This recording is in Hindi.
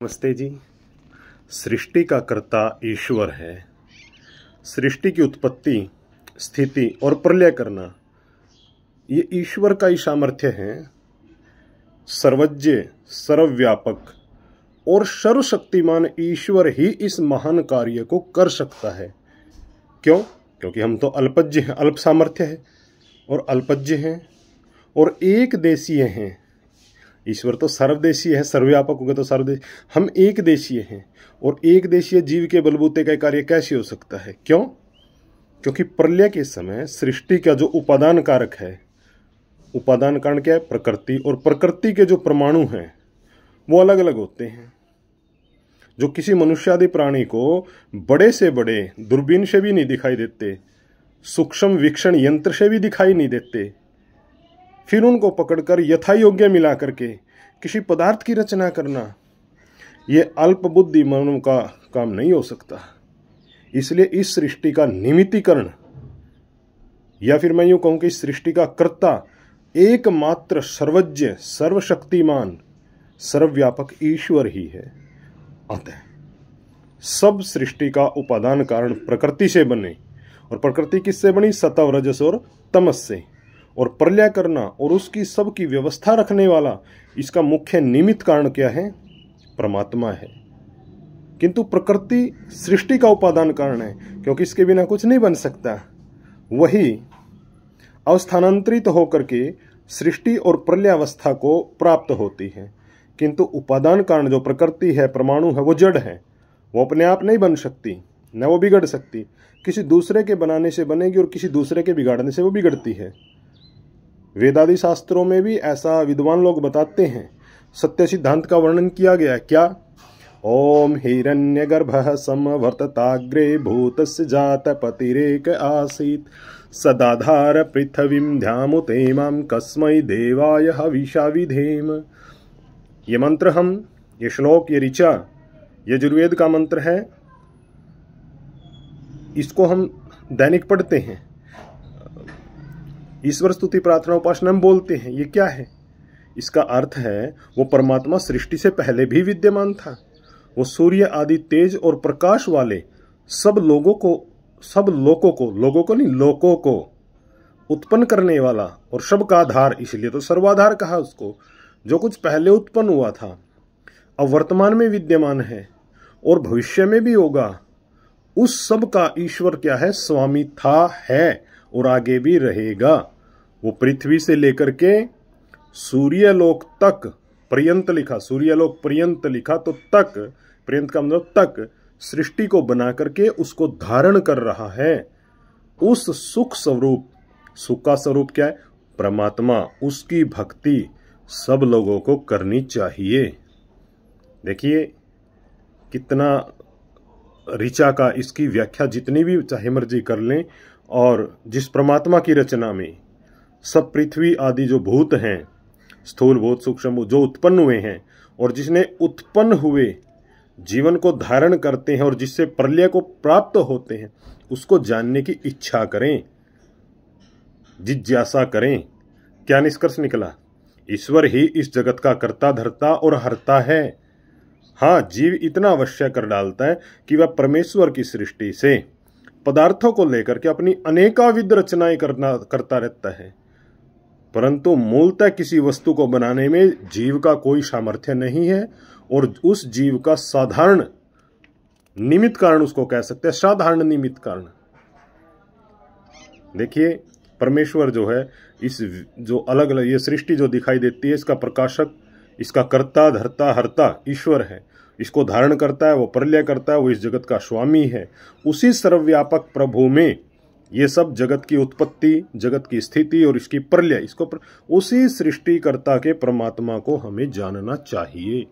नमस्ते जी। सृष्टि का कर्ता ईश्वर है। सृष्टि की उत्पत्ति, स्थिति और प्रलय करना ये ईश्वर का ही सामर्थ्य है। सर्वज्ञ, सर्वव्यापक और सर्वशक्तिमान ईश्वर ही इस महान कार्य को कर सकता है। क्यों? क्योंकि हम तो अल्पज्ञ हैं, अल्प सामर्थ्य है और अल्पज्ञ हैं और एक देशीय हैं। ईश्वर तो सर्वदेशीय है, सर्वव्यापक होगा तो सर्वदेश, हम एक देशीय हैं और एक देशीय जीव के बलबूते का कार्य कैसे हो सकता है? क्यों? क्योंकि प्रलय के समय सृष्टि का जो उपादान कारक है, उपादान कारण क्या है? प्रकृति, और प्रकृति के जो परमाणु हैं वो अलग अलग होते हैं, जो किसी मनुष्य आदि प्राणी को बड़े से बड़े दूरबीन से भी नहीं दिखाई देते, सूक्ष्म वीक्षण यंत्र से भी दिखाई नहीं देते। फिर उनको पकड़कर यथा योग्य मिला करके किसी पदार्थ की रचना करना, ये अल्प बुद्धि मानव का काम नहीं हो सकता। इसलिए इस सृष्टि का निमित्तीकरण, या फिर मैं यूं कहूं कि इस सृष्टि का कर्ता एकमात्र सर्वज्ञ, सर्वशक्तिमान, सर्वव्यापक ईश्वर ही है। अतः सब सृष्टि का उपादान कारण प्रकृति से बने, और प्रकृति किससे बनी? सत्व, रजस और तमस से। और प्रलय करना और उसकी सबकी व्यवस्था रखने वाला, इसका मुख्य निमित्त कारण क्या है? परमात्मा है। किंतु प्रकृति सृष्टि का उपादान कारण है, क्योंकि इसके बिना कुछ नहीं बन सकता। वही अवस्थानांतरित होकर के सृष्टि और प्रलय अवस्था को प्राप्त होती है। किंतु उपादान कारण जो प्रकृति है, परमाणु है, वो जड़ है, वो अपने आप नहीं बन सकती, न वो बिगड़ सकती। किसी दूसरे के बनाने से बनेगी और किसी दूसरे के बिगाड़ने से वो बिगड़ती है। वेदादि शास्त्रों में भी ऐसा विद्वान लोग बताते हैं। सत्य सिद्धांत का वर्णन किया गया है। क्या? ओम हिरण्यगर्भः समवर्तताग्रे भूतस्य जातपतिरेक आसीत् सदाधार पृथ्वीं ध्यामुतेमां कस्मै देवाय हविषा विधेम। ये मंत्र ये श्लोक, ये ऋचा, ये यजुर्वेद का मंत्र है। इसको हम दैनिक पढ़ते हैं, ईश्वर स्तुति प्रार्थना उपासना में बोलते हैं। ये क्या है? इसका अर्थ है वो परमात्मा सृष्टि से पहले भी विद्यमान था। वो सूर्य आदि तेज और प्रकाश वाले सब लोगों को उत्पन्न करने वाला और सबका आधार, इसलिए तो सर्वाधार कहा उसको। जो कुछ पहले उत्पन्न हुआ था, अब वर्तमान में विद्यमान है और भविष्य में भी होगा, उस सब का ईश्वर क्या है? स्वामी था, है और आगे भी रहेगा। वो पृथ्वी से लेकर के सूर्यलोक तक पर्यंत लिखा, सूर्यलोक पर्यंत लिखा तो तक, पर्यंत का मतलब तक, सृष्टि को बना करके उसको धारण कर रहा है। उस सुख स्वरूप, सुख का स्वरूप क्या है? परमात्मा। उसकी भक्ति सब लोगों को करनी चाहिए। देखिए कितना ऋचा का, इसकी व्याख्या जितनी भी चाहे मर्जी कर लें। और जिस परमात्मा की रचना में सब पृथ्वी आदि जो भूत हैं, स्थूल भूत, सूक्ष्म भूत, जो उत्पन्न हुए हैं और जिसने उत्पन्न हुए जीवन को धारण करते हैं और जिससे प्रलय को प्राप्त होते हैं, उसको जानने की इच्छा करें, जिज्ञासा करें। क्या निष्कर्ष निकला? ईश्वर ही इस जगत का कर्ता, धर्ता और हर्ता है। हाँ, जीव इतना अवश्य कर डालता है कि वह परमेश्वर की सृष्टि से पदार्थों को लेकर के अपनी अनेकाविध रचनाएं करता रहता है, परंतु मूलतः किसी वस्तु को बनाने में जीव का कोई सामर्थ्य नहीं है। और उस जीव का साधारण निमित्त कारण उसको कह सकते हैं, साधारण निमित्त कारण। देखिए परमेश्वर जो है, इस जो अलग अलग ये सृष्टि जो दिखाई देती है, इसका प्रकाशक, इसका कर्ता, धर्ता, हर्ता ईश्वर है। इसको धारण करता है, वो प्रलय करता है, वो इस जगत का स्वामी है। उसी सर्वव्यापक प्रभु में ये सब जगत की उत्पत्ति, जगत की स्थिति और इसकी प्रलय, उसी सृष्टिकर्ता के परमात्मा को हमें जानना चाहिए।